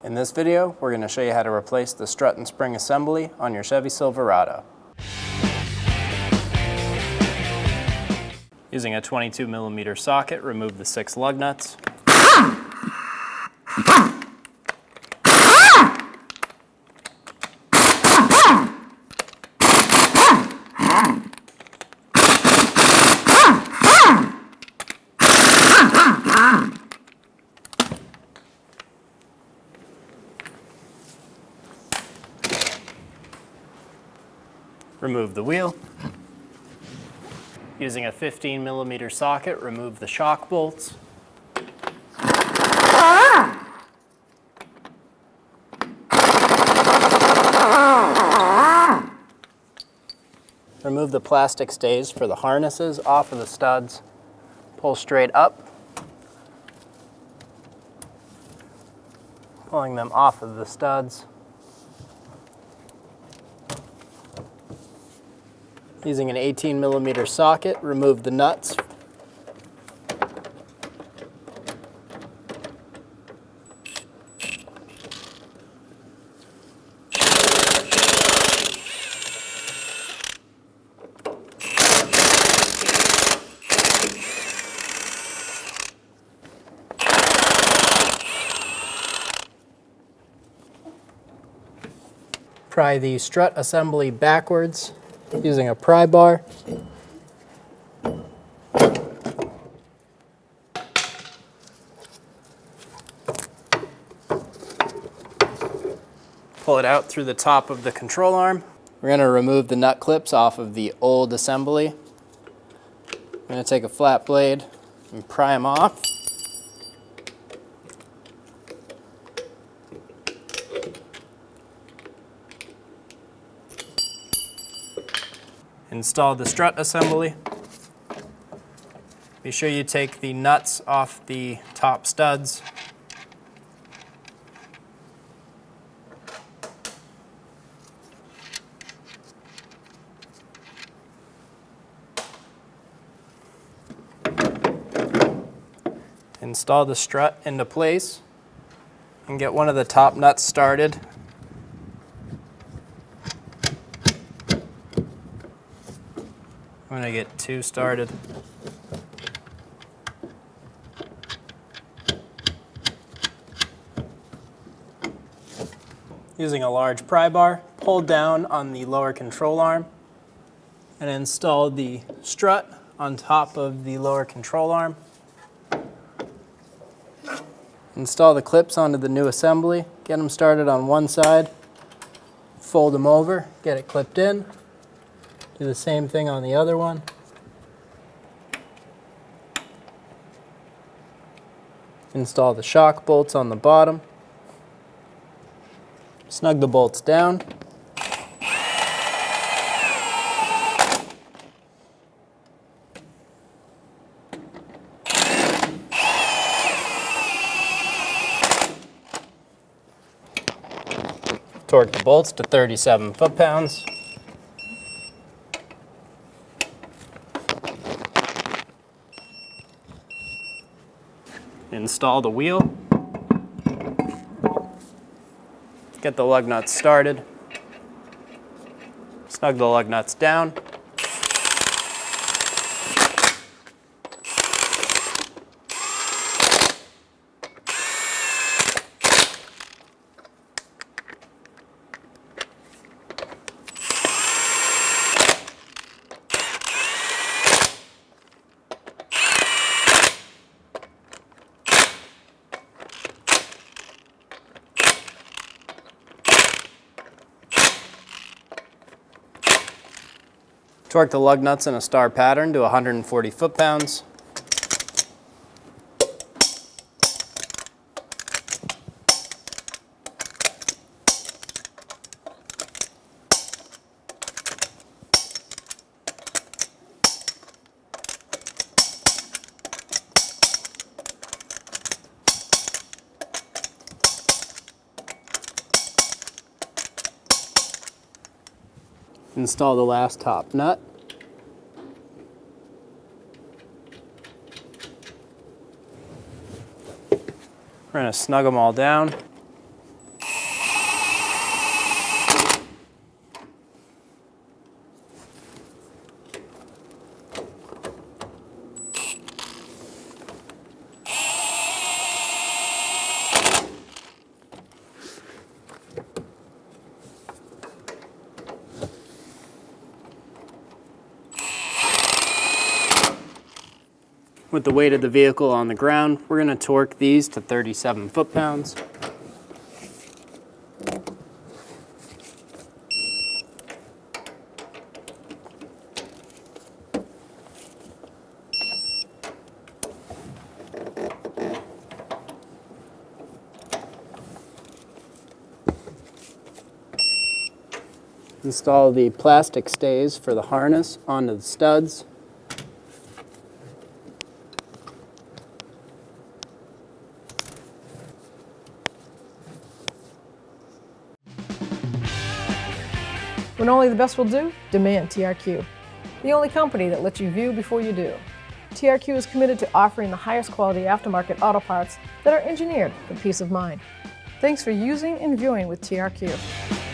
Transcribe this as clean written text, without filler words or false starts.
In this video, we're going to show you how to replace the strut and spring assembly on your Chevy Silverado. Using a 22mm socket, remove the 6 lug nuts. Remove the wheel. Using a 15mm socket, remove the shock bolts. Remove the plastic stays for the harnesses off of the studs. Pull straight up, pulling them off of the studs. Using an 18mm socket, remove the nuts. Pry the strut assembly backwards using a pry bar. Pull it out through the top of the control arm. We're going to remove the nut clips off of the old assembly. I'm going to take a flat blade and pry them off. Install the strut assembly. Be sure you take the nuts off the top studs. Install the strut into place and get one of the top nuts started. I'm going to get 2 started. Using a large pry bar, pull down on the lower control arm and install the strut on top of the lower control arm. Install the clips onto the new assembly. Get them started on one side, fold them over, get it clipped in. Do the same thing on the other one. Install the shock bolts on the bottom. Snug the bolts down. Torque the bolts to 37 foot-pounds. Install the wheel. Get the lug nuts started. Snug the lug nuts down. Torque the lug nuts in a star pattern to 140 foot-pounds. Install the last top nut. We're going to snug them all down. With the weight of the vehicle on the ground, we're going to torque these to 37 foot-pounds. Install the plastic stays for the harness onto the studs. When only the best will do, demand TRQ. The only company that lets you view before you do. TRQ is committed to offering the highest quality aftermarket auto parts that are engineered for peace of mind. Thanks for using and viewing with TRQ.